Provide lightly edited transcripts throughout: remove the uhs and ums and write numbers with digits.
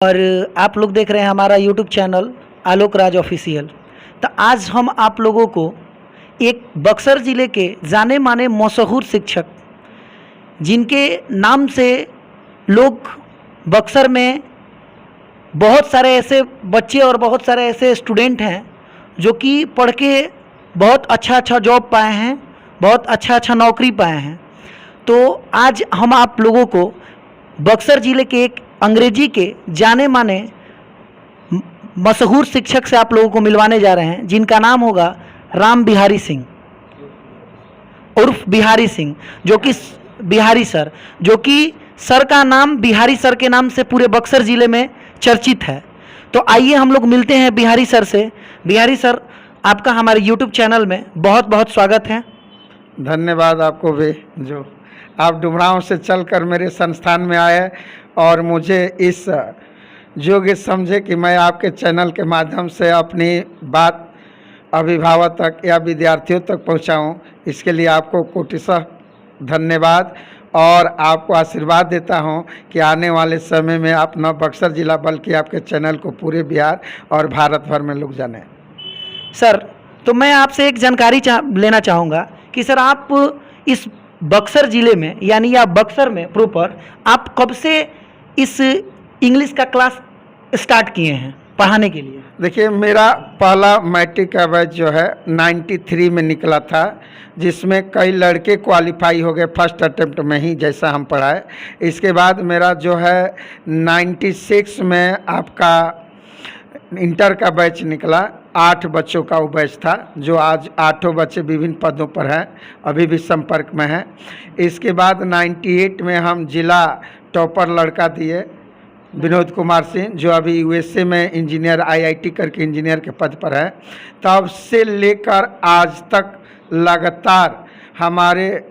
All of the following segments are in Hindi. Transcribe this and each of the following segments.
और आप लोग देख रहे हैं हमारा YouTube channel Alok Raj official. तो आज हम आप लोगों को एक बक्सर ज़िले के जाने माने मशहूर शिक्षक, जिनके नाम से लोग बक्सर में बहुत सारे ऐसे बच्चे और बहुत सारे ऐसे स्टूडेंट हैं जो कि पढ़ के बहुत अच्छा जॉब पाए हैं, बहुत अच्छा नौकरी पाए हैं। तो आज हम आप लोगों को बक्सर ज़िले के एक अंग्रेजी के जाने माने मशहूर शिक्षक से आप लोगों को मिलवाने जा रहे हैं, जिनका नाम होगा राम बिहारी सिंह उर्फ बिहारी सिंह, जो कि सर का नाम बिहारी सर के नाम से पूरे बक्सर ज़िले में चर्चित है। तो आइए हम लोग मिलते हैं बिहारी सर से। बिहारी सर, आपका हमारे यूट्यूब चैनल में बहुत बहुत स्वागत है। धन्यवाद आपको भी, जो आप डुमरांव से चलकर मेरे संस्थान में आए और मुझे इस योग्य समझे कि मैं आपके चैनल के माध्यम से अपनी बात अभिभावक तक या विद्यार्थियों तक पहुंचाऊं, इसके लिए आपको कोटिशः धन्यवाद और आपको आशीर्वाद देता हूं कि आने वाले समय में आप न बक्सर जिला बल्कि आपके चैनल को पूरे बिहार और भारत भर में लोग जाने। सर, तो मैं आपसे एक जानकारी लेना चाहूँगा कि सर, आप इस बक्सर ज़िले में यानी या बक्सर में प्रॉपर आप कब से इस इंग्लिश का क्लास स्टार्ट किए हैं पढ़ाने के लिए? देखिए, मेरा पहला मैट्रिक का बैच जो है 93 में निकला था, जिसमें कई लड़के क्वालिफाई हो गए फर्स्ट अटेम्प्ट में ही, जैसा हम पढ़ाए। इसके बाद मेरा जो है 96 में आपका इंटर का बैच निकला। 8 बच्चों का वो बैच था, जो आज 8 बच्चे विभिन्न पदों पर हैं, अभी भी संपर्क में हैं। इसके बाद 98 में हम जिला टॉपर लड़का दिए विनोद कुमार सिंह, जो अभी यूएसए में इंजीनियर IIT करके इंजीनियर के पद पर है। तब से लेकर आज तक लगातार हमारे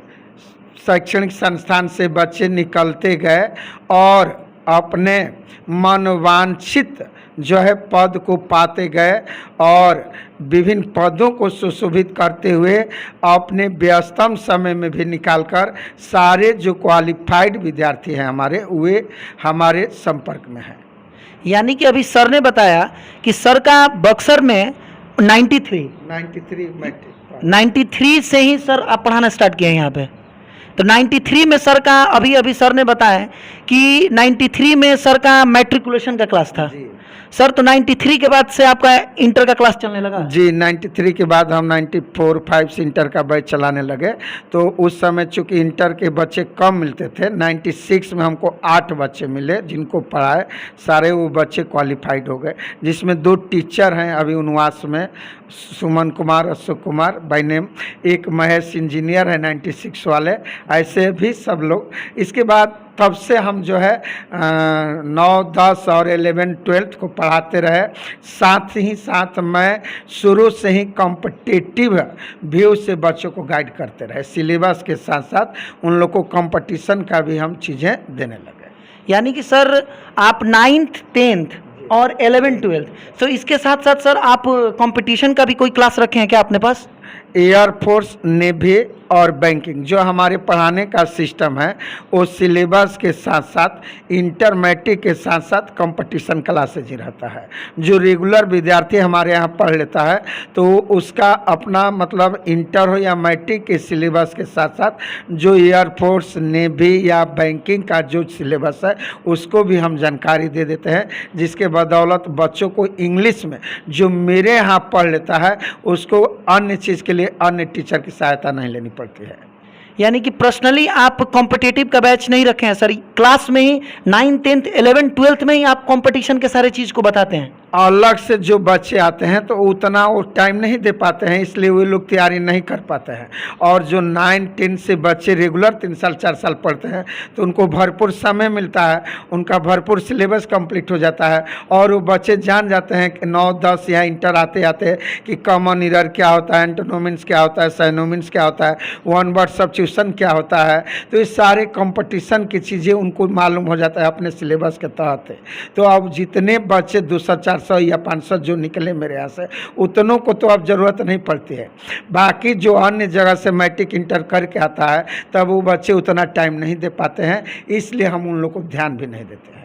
शैक्षणिक संस्थान से बच्चे निकलते गए और अपने मनोवांछित जो है पद को पाते गए और विभिन्न पदों को सुशोभित करते हुए अपने व्यस्तम समय में भी निकालकर सारे जो क्वालिफाइड विद्यार्थी हैं हमारे, वे हमारे संपर्क में हैं। यानी कि अभी सर ने बताया कि सर का बक्सर में 93 से ही सर आप पढ़ाना स्टार्ट किए हैं यहाँ पे। तो 93 में सर का अभी सर ने बताया कि 93 में सर का मैट्रिकुलेशन का क्लास था सर। तो 93 के बाद से आपका इंटर का क्लास चलने लगा? जी, 93 के बाद हम 94-5 से इंटर का बैच चलाने लगे। तो उस समय चूँकि इंटर के बच्चे कम मिलते थे, 96 में हमको 8 बच्चे मिले, जिनको पढ़ाए सारे वो बच्चे क्वालिफाइड हो गए, जिसमें 2 टीचर हैं अभी उनवास में, सुमन कुमार, अशोक कुमार बाय नेम। एक महेश इंजीनियर है 96 वाले, ऐसे भी सब लोग। इसके बाद तब से हम जो है 9, 10 और 11, 12 को पढ़ाते रहे। साथ ही साथ मैं शुरू से ही कॉम्पिटिटिव व्यू से बच्चों को गाइड करते रहे। सिलेबस के साथ साथ उन लोग को कंपटीशन का भी हम चीज़ें देने लगे। यानी कि सर आप 9th 10th और 11th 12th, तो इसके साथ साथ सर आप कंपटीशन का भी कोई क्लास रखे हैं क्या अपने पास? एयरफोर्स, नेवी और बैंकिंग जो हमारे पढ़ाने का सिस्टम है, वो सिलेबस के साथ साथ इंटर मैट्रिक के साथ साथ कंपटीशन क्लासेज ही रहता है। जो रेगुलर विद्यार्थी हमारे यहाँ पढ़ लेता है तो उसका अपना मतलब इंटर हो या मैट्रिक के सिलेबस के साथ साथ जो एयरफोर्स, नेवी या बैंकिंग का जो सिलेबस है उसको भी हम जानकारी दे देते हैं, जिसके बदौलत बच्चों को इंग्लिश में जो मेरे यहाँ पढ़ लेता है उसको अन्य चीज़ के लिए अन्य टीचर की सहायता नहीं लेनी पड़ती है। यानी कि पर्सनली आप कॉम्पिटिटिव का बैच नहीं रखे हैं सर, क्लास में ही 9th 10th 11th 12th में ही आप कंपटीशन के सारे चीज़ को बताते हैं? अलग से जो बच्चे आते हैं तो उतना वो टाइम नहीं दे पाते हैं, इसलिए वे लोग तैयारी नहीं कर पाते हैं। और जो 9, 10 से बच्चे रेगुलर 3 साल 4 साल पढ़ते हैं तो उनको भरपूर समय मिलता है, उनका भरपूर सिलेबस कंप्लीट हो जाता है और वो बच्चे जान जाते हैं कि 9, 10 या इंटर आते आते कि कॉमन एरर क्या होता है, एंटोनोमिन्स क्या होता है, साइनोमिन्स क्या होता है, वन वर्ड सब्स्टिट्यूशन क्या होता है। तो ये सारे कंपटीशन की चीज़ें उनको मालूम हो जाता है अपने सिलेबस के तहत। तो अब जितने बच्चे 200, 400 या 500 जो निकले मेरे यहाँ से, उतनों को तो अब ज़रूरत नहीं पड़ती है। बाकी जो अन्य जगह से मैट्रिक इंटर करके आता है तब वो बच्चे उतना टाइम नहीं दे पाते हैं, इसलिए हम उन लोग को ध्यान भी नहीं देते हैं।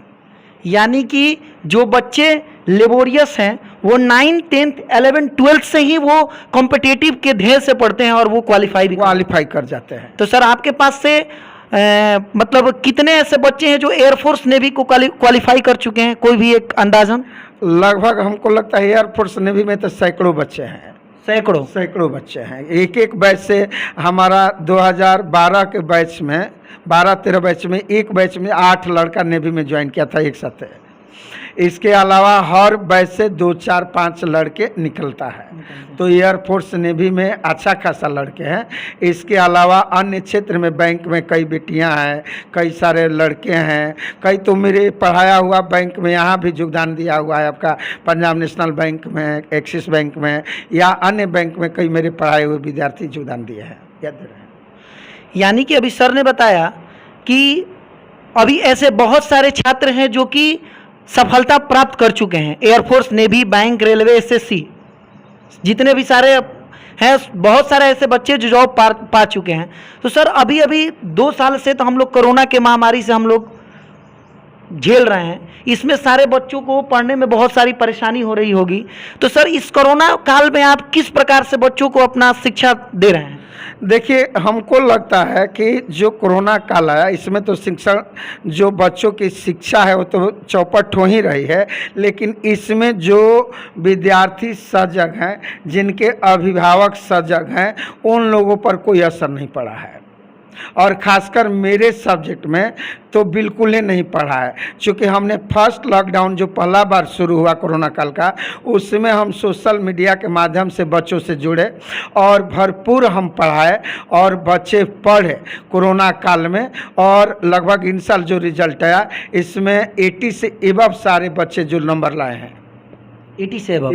यानी कि जो बच्चे लेबोरियस हैं वो 9, 10th, 11th, 12th से ही वो कॉम्पिटिटिव के ध्येय से पढ़ते हैं और वो क्वालिफाई कर जाते हैं। तो सर आपके पास से मतलब कितने ऐसे बच्चे हैं जो एयरफोर्स नेवी को क्वालिफाई कर चुके हैं, कोई भी एक अंदाजन? लगभग हमको लगता है एयरफोर्स नेवी में तो सैकड़ों बच्चे हैं। सैकड़ों बच्चे हैं। एक बैच से हमारा 2012 के बैच में 12-13 बैच में एक बैच में 8 लड़का नेवी में ज्वाइन किया था एक साथ। इसके अलावा हर बैच से 2, 4, 5 लड़के निकलता है। तो एयरफोर्स नेवी में अच्छा खासा लड़के हैं। इसके अलावा अन्य क्षेत्र में बैंक में कई बेटियां हैं, कई सारे लड़के हैं, कई तो मेरे पढ़ाया हुआ बैंक में यहाँ भी योगदान दिया हुआ है। आपका पंजाब नेशनल बैंक में, एक्सिस बैंक में या अन्य बैंक में कई मेरे पढ़ाए हुए विद्यार्थी योगदान दिए हैं। याद रहे। यानी कि अभी सर ने बताया कि अभी ऐसे बहुत सारे छात्र हैं जो कि सफलता प्राप्त कर चुके हैं। Air force navy, bank, railway, SSC, जितने भी सारे हैं, बहुत सारे ऐसे बच्चे जो जॉब पा चुके हैं। तो सर अभी 2 साल से तो हम लोग कोरोना के महामारी से हम लोग झेल रहे हैं। इसमें सारे बच्चों को पढ़ने में बहुत सारी परेशानी हो रही होगी। तो सर इस कोरोना काल में आप किस प्रकार से बच्चों को अपना शिक्षा दे रहे हैं? देखिए, हमको लगता है कि जो कोरोना काल आया इसमें तो शिक्षण, जो बच्चों की शिक्षा है वो तो चौपट हो ही रही है, लेकिन इसमें जो विद्यार्थी सजग हैं, जिनके अभिभावक सजग हैं, उन लोगों पर कोई असर नहीं पड़ा है। और ख़ासकर मेरे सब्जेक्ट में तो बिल्कुल ही नहीं पढ़ा है, क्योंकि हमने फर्स्ट लॉकडाउन जो पहला बार शुरू हुआ कोरोना काल का, उसमें हम सोशल मीडिया के माध्यम से बच्चों से जुड़े और भरपूर हम पढ़ाए और बच्चे पढ़े कोरोना काल में। और लगभग इन साल जो रिजल्ट आया इसमें 80 से एबव सारे बच्चे जो नंबर लाए हैं। 80 से एबव।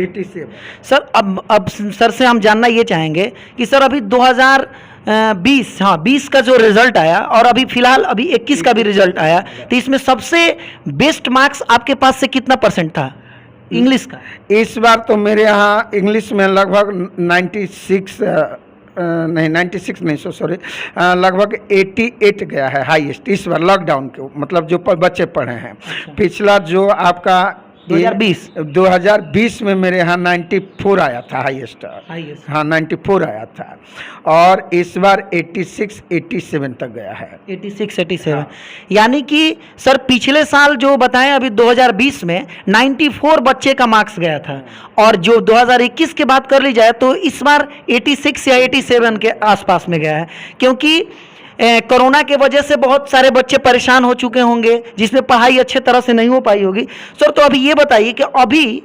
सर अब सर से हम जानना ये चाहेंगे कि सर अभी 2020 का जो रिजल्ट आया और अभी फिलहाल अभी 21 का भी रिजल्ट आया, तो इसमें सबसे बेस्ट मार्क्स आपके पास से कितना % था इंग्लिश का? इस बार तो मेरे यहाँ इंग्लिश में लगभग 96 नहीं सॉरी, लगभग 88 गया है हाईएस्ट इस बार लॉकडाउन के, मतलब जो बच्चे पढ़े हैं। पिछला जो आपका 2020 में मेरे यहाँ 94 आया था हाईएस्ट। हाँ 94 आया था, और इस बार 86, 87 तक गया है। 86, 87। हाँ। यानी कि सर पिछले साल जो बताएं अभी 2020 में 94 बच्चे का मार्क्स गया था, और जो 2021 की बात कर ली जाए तो इस बार 86 या 87 के आसपास में गया है। क्योंकि कोरोना के वजह से बहुत सारे बच्चे परेशान हो चुके होंगे, जिसमें पढ़ाई अच्छे तरह से नहीं हो पाई होगी। सर तो अभी ये बताइए कि अभी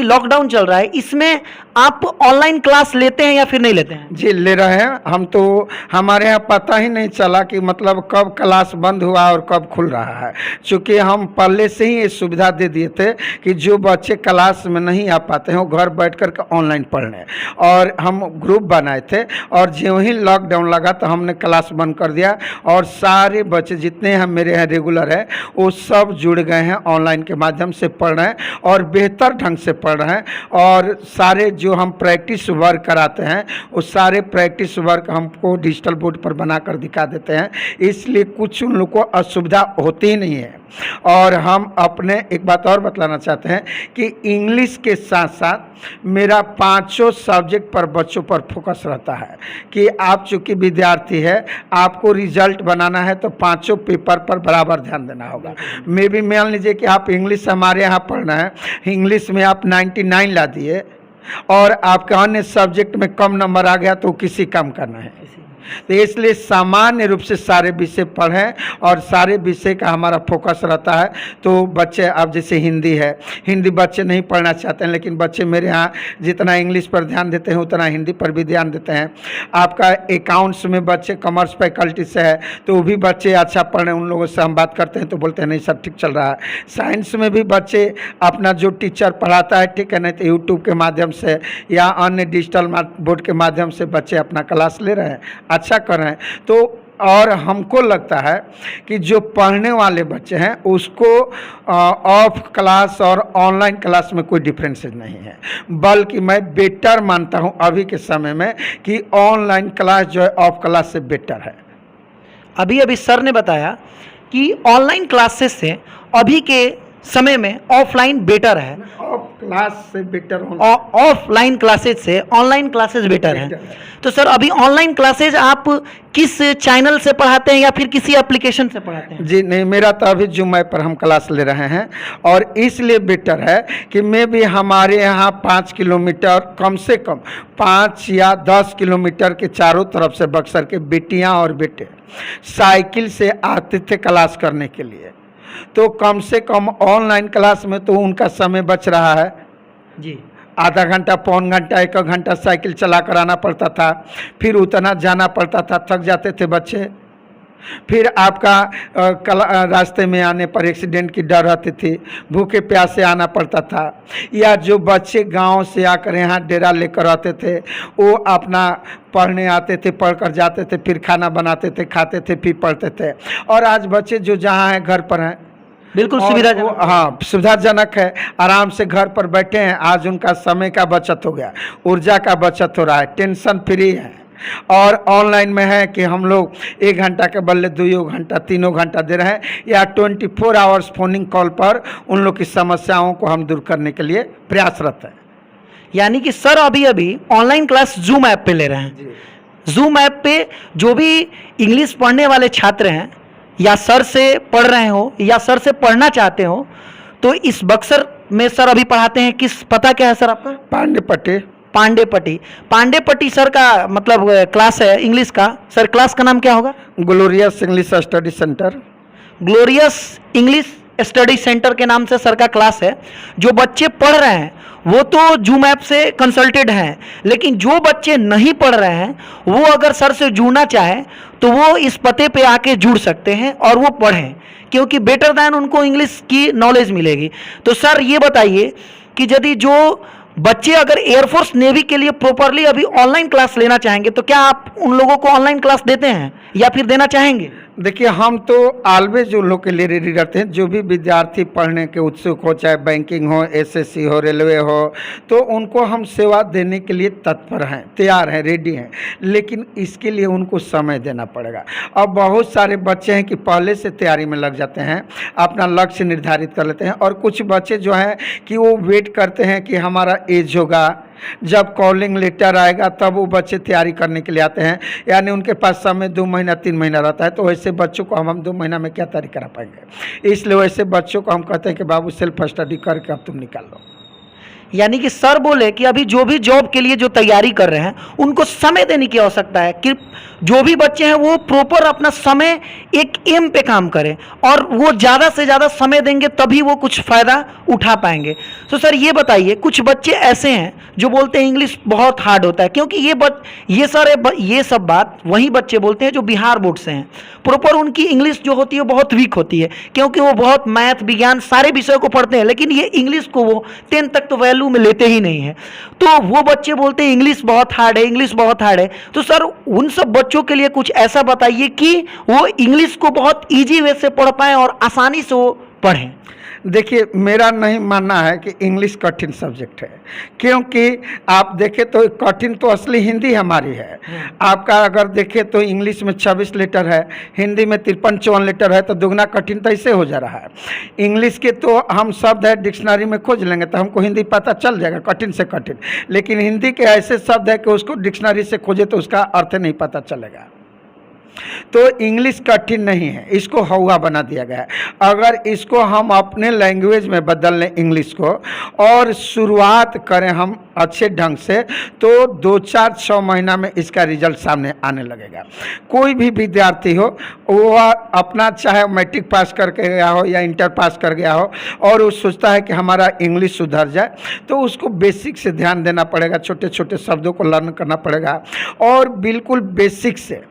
लॉकडाउन चल रहा है, इसमें आप ऑनलाइन क्लास लेते हैं या फिर नहीं लेते हैं? जी ले रहे हैं हम तो। हमारे यहाँ पता ही नहीं चला कि मतलब कब क्लास बंद हुआ और कब खुल रहा है, क्योंकि हम पहले से ही ये सुविधा दे दिए थे कि जो बच्चे क्लास में नहीं आ पाते हैं वो घर बैठ कर के ऑनलाइन पढ़ लें। और हम ग्रुप बनाए थे, और जो ही लॉकडाउन लगा तो हमने क्लास बंद कर दिया, और सारे बच्चे जितने हैं मेरे यहाँ रेगुलर है वो सब जुड़ गए हैं, ऑनलाइन के माध्यम से पढ़ रहे हैं और बेहतर ढंग से पढ़ रहे हैं। और सारे जो हम प्रैक्टिस वर्क कराते हैं वो सारे प्रैक्टिस वर्क हमको डिजिटल बोर्ड पर बनाकर दिखा देते हैं, इसलिए कुछ उन लोग को असुविधा होती ही नहीं है। और हम अपने एक बात और बतलाना चाहते हैं कि इंग्लिश के साथ साथ मेरा 5 सब्जेक्ट पर बच्चों पर फोकस रहता है कि आप चूँकि विद्यार्थी है, आपको रिजल्ट बनाना है तो 5 पेपर पर बराबर ध्यान देना होगा। मे भी मान लीजिए कि आप इंग्लिश हमारे यहाँ पढ़ना है, इंग्लिश में आप 99 ला दिए और आपके अन्य सब्जेक्ट में कम नंबर आ गया तो किसी काम करना है। तो इसलिए सामान्य रूप से सारे विषय पढ़ें, और सारे विषय का हमारा फोकस रहता है। तो बच्चे, अब जैसे हिंदी है, हिंदी बच्चे नहीं पढ़ना चाहते हैं, लेकिन बच्चे मेरे यहाँ जितना इंग्लिश पर ध्यान देते हैं उतना हिंदी पर भी ध्यान देते हैं। आपका अकाउंट्स में बच्चे कॉमर्स फैकल्टी से है तो वो भी बच्चे अच्छा पढ़ रहे हैं, उन लोगों से हम बात करते हैं तो बोलते हैं नहीं सर ठीक चल रहा है। साइंस में भी बच्चे अपना जो टीचर पढ़ाता है, ठीक है, नहीं तो यूट्यूब के माध्यम से या अन्य डिजिटल बोर्ड के माध्यम से बच्चे अपना क्लास ले रहे हैं, अच्छा कर रहे हैं। तो और हमको लगता है कि जो पढ़ने वाले बच्चे हैं उसको ऑफ क्लास और ऑनलाइन क्लास में कोई डिफरेंसेस नहीं है, बल्कि मैं बेटर मानता हूं अभी के समय में कि ऑनलाइन क्लास जो है ऑफ क्लास से बेटर है। अभी सर ने बताया कि ऑनलाइन क्लासेस से अभी के समय में ऑफलाइन बेटर है, ऑफ क्लास से बेटर ऑफलाइन क्लासेज से ऑनलाइन क्लासेज बेटर है। बेटर है। तो सर अभी ऑनलाइन क्लासेज आप किस चैनल से पढ़ाते हैं या फिर किसी एप्लीकेशन से पढ़ाते हैं? जी नहीं, मेरा तो अभी जूम ऐप पर हम क्लास ले रहे हैं, और इसलिए बेटर है कि मैं भी हमारे यहाँ 5 किलोमीटर, कम से कम 5 या 10 किलोमीटर के चारों तरफ से बक्सर के बेटियाँ और बेटे साइकिल से आते थे क्लास करने के लिए। तो कम से कम ऑनलाइन क्लास में तो उनका समय बच रहा है जी। आधा घंटा, पौन घंटा, 1 घंटा साइकिल चला कर आना पड़ता था, फिर उतना जाना पड़ता था, थक जाते थे बच्चे। फिर आपका रास्ते में आने पर एक्सीडेंट की डर रहती थी, भूखे प्यासे आना पड़ता था, या जो बच्चे गांव से आकर यहाँ डेरा लेकर आते थे वो अपना पढ़ने आते थे, पढ़ कर जाते थे, फिर खाना बनाते थे, खाते थे, फिर पढ़ते थे। और आज बच्चे जो जहाँ हैं घर पर हैं, बिल्कुल सुविधाजनक। हाँ, सुविधाजनक है, आराम से घर पर बैठे हैं। आज उनका समय का बचत हो गया, ऊर्जा का बचत हो रहा है, टेंशन फ्री है। और ऑनलाइन में है कि हम लोग 1 घंटा के बदले 2 घंटा, 3 घंटा दे रहे हैं, या 24 आवर्स फोनिंग कॉल पर उन लोग की समस्याओं को हम दूर करने के लिए प्रयासरत हैं। यानी कि सर अभी अभी ऑनलाइन क्लास जूम ऐप पे ले रहे हैं। जूम ऐप पे जो भी इंग्लिश पढ़ने वाले छात्र हैं, या सर से पढ़ रहे हो या सर से पढ़ना चाहते हो, तो इस बक्सर में सर अभी पढ़ाते हैं। किस, पता क्या है सर आपका? पांडेपट्टी। पांडेपट्टी। पांडेपट्टी सर का मतलब क्लास है इंग्लिश का। सर क्लास का नाम क्या होगा? Glorious English study centre. Glorious English study centre के नाम से सर का क्लास है। जो बच्चे पढ़ रहे हैं वो तो जूम ऐप से कंसल्टेड हैं, लेकिन जो बच्चे नहीं पढ़ रहे हैं वो अगर सर से जुड़ना चाहे तो वो इस पते पे आके जुड़ सकते हैं और वो पढ़ें, क्योंकि बेटर दैन उनको इंग्लिश की नॉलेज मिलेगी। तो सर ये बताइए कि यदि जो बच्चे अगर एयरफोर्स नेवी के लिए प्रॉपरली अभी ऑनलाइन क्लास लेना चाहेंगे तो क्या आप उन लोगों को ऑनलाइन क्लास देते हैं या फिर देना चाहेंगे? देखिए, हम तो ऑलवेज उन लोग के लिए रेडी रहते हैं। जो भी विद्यार्थी पढ़ने के उत्सुक हो, चाहे बैंकिंग हो, एसएससी हो, रेलवे हो, तो उनको हम सेवा देने के लिए तत्पर हैं, तैयार हैं, रेडी हैं। लेकिन इसके लिए उनको समय देना पड़ेगा। अब बहुत सारे बच्चे हैं कि पहले से तैयारी में लग जाते हैं, अपना लक्ष्य निर्धारित कर लेते हैं, और कुछ बच्चे जो हैं कि वो वेट करते हैं कि हमारा एज होगा, जब कॉलिंग लेटर आएगा तब वो बच्चे तैयारी करने के लिए आते हैं। यानी उनके पास समय 2 महीना 3 महीना रहता है। तो ऐसे बच्चों को हम 2 महीना में क्या तैयारी करा पाएंगे? इसलिए वैसे बच्चों को हम कहते हैं कि बाबू सेल्फ स्टडी करके अब तुम निकाल लो। यानी कि सर बोले कि अभी जो भी जॉब के लिए जो तैयारी कर रहे हैं उनको समय देने की आवश्यकता है, कि जो भी बच्चे हैं वो प्रॉपर अपना समय एक एम पे काम करें, और वो ज़्यादा से ज़्यादा समय देंगे तभी वो कुछ फ़ायदा उठा पाएंगे। तो सर ये बताइए, कुछ बच्चे ऐसे हैं जो बोलते हैं इंग्लिश बहुत हार्ड होता है, क्योंकि ये सब बात वही बच्चे बोलते हैं जो बिहार बोर्ड से हैं। प्रॉपर उनकी इंग्लिश जो होती है बहुत वीक होती है, क्योंकि वो बहुत मैथ, विज्ञान सारे विषयों को पढ़ते हैं, लेकिन ये इंग्लिश को वो 10 तक तो वैल्यू में लेते ही नहीं है। तो वो बच्चे बोलते हैं इंग्लिश बहुत हार्ड है, इंग्लिश बहुत हार्ड है। तो सर उन सब बच्चों के लिए कुछ ऐसा बताइए कि वो इंग्लिश को बहुत ईजी वे से पढ़ पाएं और आसानी से वो पढ़ें। देखिए, मेरा नहीं मानना है कि इंग्लिश कठिन सब्जेक्ट है, क्योंकि आप देखें तो कठिन तो असली हिंदी हमारी है। आपका अगर देखें तो इंग्लिश में 26 लेटर है, हिंदी में 53-54 लेटर है, तो दुगना कठिन तो ऐसे हो जा रहा है। इंग्लिश के तो हम शब्द है डिक्शनरी में खोज लेंगे तो हमको हिंदी पता चल जाएगा कठिन से कठिन, लेकिन हिंदी के ऐसे शब्द है कि उसको डिक्शनरी से खोजे तो उसका अर्थ नहीं पता चलेगा। तो इंग्लिश कठिन नहीं है, इसको हौवा बना दिया गया है। अगर इसको हम अपने लैंग्वेज में बदल लें इंग्लिश को, और शुरुआत करें हम अच्छे ढंग से, तो 2-4-6 महीना में इसका रिजल्ट सामने आने लगेगा। कोई भी विद्यार्थी हो, वो अपना चाहे मैट्रिक पास करके गया हो या इंटर पास कर गया हो, और वो सोचता है कि हमारा इंग्लिश सुधर जाए, तो उसको बेसिक से ध्यान देना पड़ेगा, छोटे छोटे शब्दों को लर्न करना पड़ेगा, और बिल्कुल बेसिक से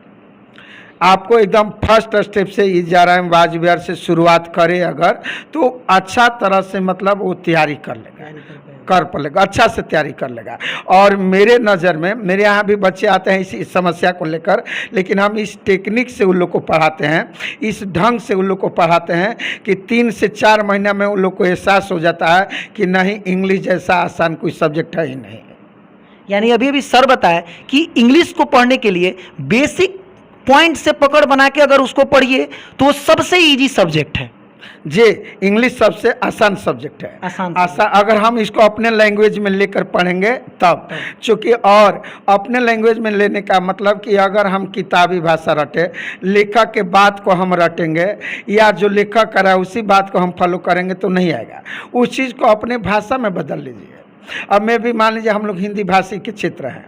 आपको एकदम फर्स्ट स्टेप से इजाराम वाजबियर से शुरुआत करे अगर, तो अच्छा तरह से मतलब वो तैयारी कर लेगा, अच्छा से तैयारी कर लेगा। और मेरे नज़र में, मेरे यहाँ भी बच्चे आते हैं इस समस्या को लेकर, लेकिन हम इस टेक्निक से उन लोग को पढ़ाते हैं, इस ढंग से उन लोग को पढ़ाते हैं कि 3 से 4 महीना में उन लोग को एहसास हो जाता है कि नहीं, इंग्लिश जैसा आसान कोई सब्जेक्ट है ही नहीं। यानी अभी सर बताया कि इंग्लिश को पढ़ने के लिए बेसिक पॉइंट से पकड़ बना के अगर उसको पढ़िए तो वो सबसे इजी सब्जेक्ट है। जी, इंग्लिश सबसे आसान सब्जेक्ट है। आसान अगर हम इसको अपने लैंग्वेज में लेकर पढ़ेंगे तब, चूँकि और अपने लैंग्वेज में लेने का मतलब कि अगर हम किताबी भाषा रटे, लेखक के बात को हम रटेंगे या जो लेखक कर रहा है उसी बात को हम फॉलो करेंगे तो नहीं आएगा। उस चीज़ को अपने भाषा में बदल लीजिए। अब मैं भी मान लीजिए हम लोग हिंदी भाषी के क्षेत्र हैं,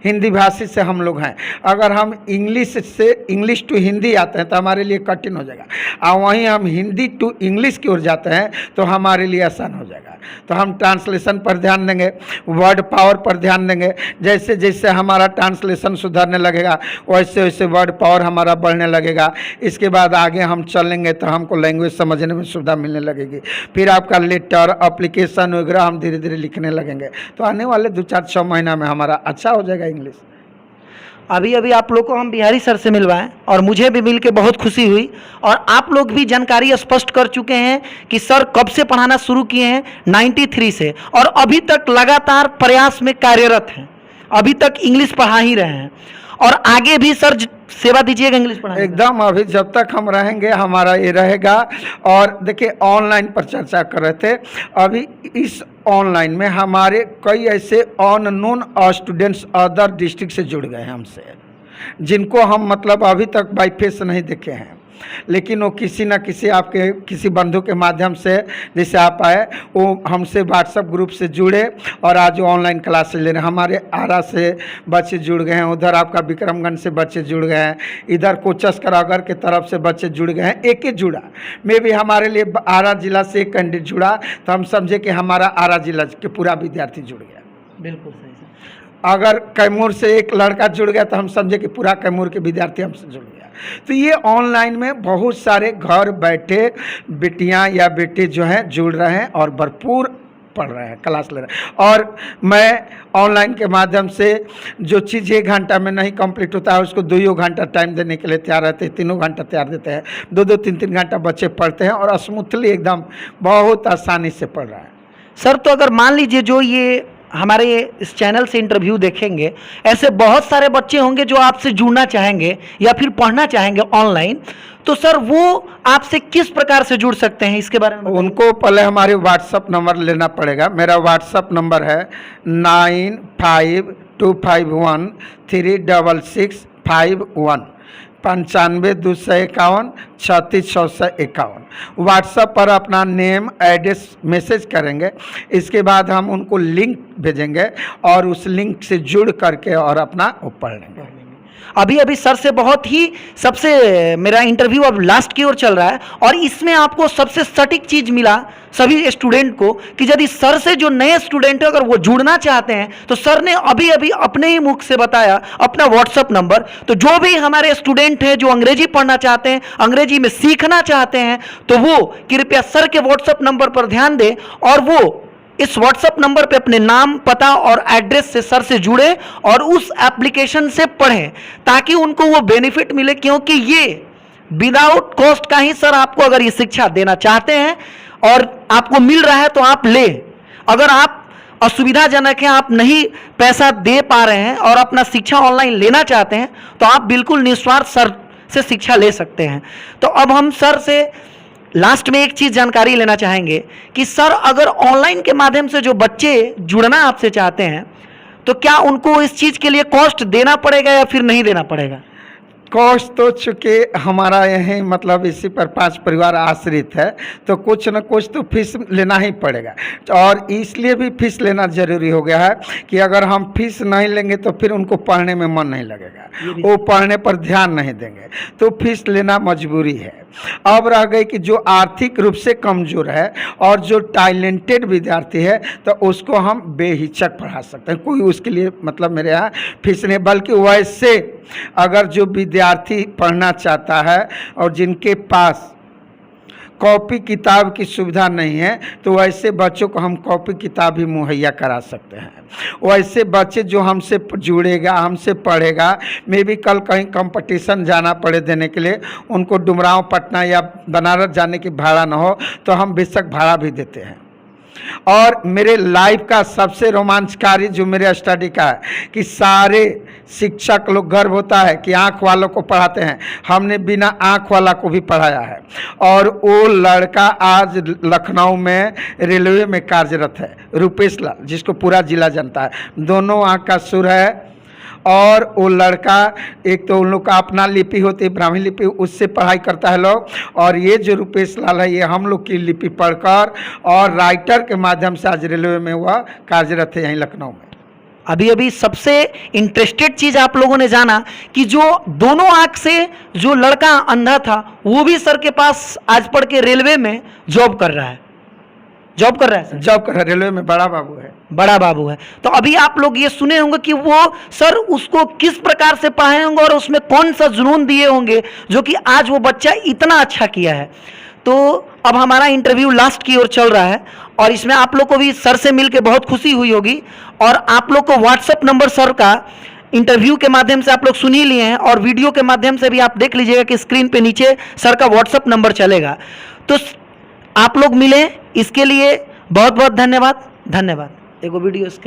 हिंदी भाषी से हम लोग हैं, अगर हम इंग्लिश टू हिंदी आते हैं तो हमारे लिए कठिन हो जाएगा, और वहीं हम हिंदी टू इंग्लिश की ओर जाते हैं तो हमारे लिए आसान हो जाएगा। तो हम ट्रांसलेशन पर ध्यान देंगे, वर्ड पावर पर ध्यान देंगे। जैसे जैसे हमारा ट्रांसलेशन सुधरने लगेगा वैसे वैसे वर्ड पावर हमारा बढ़ने लगेगा। इसके बाद आगे हम चलेंगे तो हमको लैंग्वेज समझने में सुविधा मिलने लगेगी। फिर आपका लेटर, एप्लीकेशन वगैरह हम धीरे धीरे लिखने लगेंगे। तो आने वाले 2-4-6 महीना में हमारा अच्छा हो जाएगा इंग्लिश। अभी अभी आप लोग को हम बिहारी सर से मिलवाएं और मुझे भी मिल के बहुत खुशी हुई, और आप लोग भी जानकारी स्पष्ट कर चुके हैं कि सर कब से पढ़ाना शुरू किए हैं, 93 से, और अभी तक लगातार प्रयास में कार्यरत हैं। अभी तक इंग्लिश पढ़ा ही रहे हैं और आगे भी सर सेवा दीजिएगा इंग्लिश पढ़ाने एकदम। अभी जब तक हम रहेंगे हमारा ये रहेगा। और देखिए ऑनलाइन पर चर्चा कर रहे थे, अभी इस ऑनलाइन में हमारे कई ऐसे अननोन स्टूडेंट्स अदर डिस्ट्रिक्ट से जुड़ गए हैं हमसे, जिनको हम मतलब अभी तक बाई फेस नहीं देखे हैं, लेकिन वो किसी न किसी आपके किसी बंधु के माध्यम से, जैसे आप आए, वो हमसे व्हाट्सएप ग्रुप से जुड़े और आज वो ऑनलाइन क्लासेस ले रहे हैं। हमारे आरा से बच्चे जुड़ गए हैं, उधर आपका विक्रमगंज से बच्चे जुड़ गए हैं, इधर कोचस करागर के तरफ से बच्चे जुड़ गए हैं। एक एक जुड़ा में भी हमारे लिए आरा जिला से एक कैंडिडेट जुड़ा तो हम समझे कि हमारा आरा जिला के पूरा विद्यार्थी जुड़ गया। बिल्कुल सही सर। अगर कैमूर से एक लड़का जुड़ गया तो हम समझे कि पूरा कैमूर के विद्यार्थी हमसे जुड़ गया। तो ये ऑनलाइन में बहुत सारे घर बैठे बेटियां या बेटे जो हैं जुड़ रहे हैं और भरपूर पढ़ रहे हैं, क्लास ले रहे हैं। और मैं ऑनलाइन के माध्यम से जो चीज़ 1 घंटा में नहीं कंप्लीट होता है उसको 2 घंटा टाइम देने के लिए तैयार रहते हैं, 3 घंटा तैयार देते हैं, 2-2, 3-3 घंटा बच्चे पढ़ते हैं और स्मूथली एकदम बहुत आसानी से पढ़ रहे हैं। सर तो अगर मान लीजिए जो ये हमारे इस चैनल से इंटरव्यू देखेंगे, ऐसे बहुत सारे बच्चे होंगे जो आपसे जुड़ना चाहेंगे या फिर पढ़ना चाहेंगे ऑनलाइन, तो सर वो आपसे किस प्रकार से जुड़ सकते हैं, इसके बारे में बताइए। उनको पहले हमारे व्हाट्सअप नंबर लेना पड़ेगा। मेरा व्हाट्सअप नंबर है 9525136651 95 251 3651। व्हाट्सएप पर अपना नेम एड्रेस मैसेज करेंगे, इसके बाद हम उनको लिंक भेजेंगे और उस लिंक से जुड़ करके और अपना वो पढ़ लेंगे। अभी अभी सर से बहुत ही सबसे मेरा इंटरव्यू अब लास्ट की ओर चल रहा है और इसमें आपको सबसे सटीक चीज़ मिला सभी स्टूडेंट को कि यदि सर से जो नए स्टूडेंट है अगर वो जुड़ना चाहते हैं तो सर ने अभी अभी अपने ही मुख से बताया अपना व्हाट्सअप नंबर। तो जो भी हमारे स्टूडेंट हैं जो अंग्रेजी पढ़ना चाहते हैं, अंग्रेजी में सीखना चाहते हैं, तो वो कृपया सर के व्हाट्सअप नंबर पर ध्यान दें और वो इस व्हाट्सएप नंबर पे अपने नाम, पता और एड्रेस से सर से जुड़े और उस एप्लीकेशन से पढ़ें ताकि उनको वो बेनिफिट मिले, क्योंकि ये विदाउट कॉस्ट का ही सर आपको अगर ये शिक्षा देना चाहते हैं और आपको मिल रहा है तो आप ले। अगर आप असुविधाजनक है, आप नहीं पैसा दे पा रहे हैं और अपना शिक्षा ऑनलाइन लेना चाहते हैं तो आप बिल्कुल निस्वार्थ सर से शिक्षा ले सकते हैं। तो अब हम सर से लास्ट में एक चीज़ जानकारी लेना चाहेंगे कि सर अगर ऑनलाइन के माध्यम से जो बच्चे जुड़ना आपसे चाहते हैं तो क्या उनको इस चीज़ के लिए कॉस्ट देना पड़ेगा या फिर नहीं देना पड़ेगा? कॉस्ट तो चूँकि हमारा यहीं मतलब इसी पर 5 परिवार आश्रित है तो कुछ न कुछ तो फीस लेना ही पड़ेगा। और इसलिए भी फीस लेना ज़रूरी हो गया है कि अगर हम फीस नहीं लेंगे तो फिर उनको पढ़ने में मन नहीं लगेगा, वो पढ़ने पर ध्यान नहीं देंगे, तो फीस लेना मजबूरी है। अब रह गई कि जो आर्थिक रूप से कमज़ोर है और जो टैलेंटेड विद्यार्थी है तो उसको हम बेहिचक पढ़ा सकते हैं, कोई उसके लिए मतलब मेरे यहाँ फीस नहीं। बल्कि वैसे अगर जो विद्यार्थी पढ़ना चाहता है और जिनके पास कॉपी किताब की सुविधा नहीं है तो वैसे बच्चों को हम कॉपी किताब भी मुहैया करा सकते हैं। वैसे बच्चे जो हमसे जुड़ेगा, हमसे पढ़ेगा, मे भी कल कहीं कंपटीशन जाना पड़े देने के लिए, उनको डुमरांव, पटना या बनारस जाने की भाड़ा ना हो तो हम बेशक भाड़ा भी देते हैं। और मेरे लाइफ का सबसे रोमांचकारी जो मेरे स्टडी का है कि सारे शिक्षक लोग गर्व होता है कि आँख वालों को पढ़ाते हैं, हमने बिना आँख वाला को भी पढ़ाया है। और वो लड़का आज लखनऊ में रेलवे में कार्यरत है, रूपेश लाल, जिसको पूरा जिला जानता है। दोनों आँख का सुर है। और वो लड़का, एक तो उन लोग का अपना लिपि होती है ब्राह्मी लिपि, उससे पढ़ाई करता है लोग। और ये जो रूपेश लाल है, ये हम लोग की लिपि पढ़कर और राइटर के माध्यम से आज रेलवे में वह कार्यरत है यहीं लखनऊ में। अभी अभी सबसे इंटरेस्टेड चीज आप लोगों ने जाना कि जो दोनों आंख से जो लड़का अंधा था वो भी सर के पास आज पढ़ के रेलवे में जॉब कर रहा है। जॉब कर रहा है सर? जॉब कर रहा है, रेलवे में बड़ा बाबू है। बड़ा बाबू है। तो अभी आप लोग ये सुने होंगे कि वो सर उसको किस प्रकार से पढ़ाए होंगे और उसमें कौन सा जुनून दिए होंगे जो कि आज वो बच्चा इतना अच्छा किया है। तो अब हमारा इंटरव्यू लास्ट की ओर चल रहा है और इसमें आप लोग को भी सर से मिलकर बहुत खुशी हुई होगी। और आप लोग को व्हाट्सएप नंबर सर का इंटरव्यू के माध्यम से आप लोग सुन ही लिए हैं और वीडियो के माध्यम से भी आप देख लीजिएगा कि स्क्रीन पे नीचे सर का व्हाट्सएप नंबर चलेगा। तो आप लोग मिले, इसके लिए बहुत बहुत धन्यवाद। धन्यवाद। एगो वीडियो स्क्रीन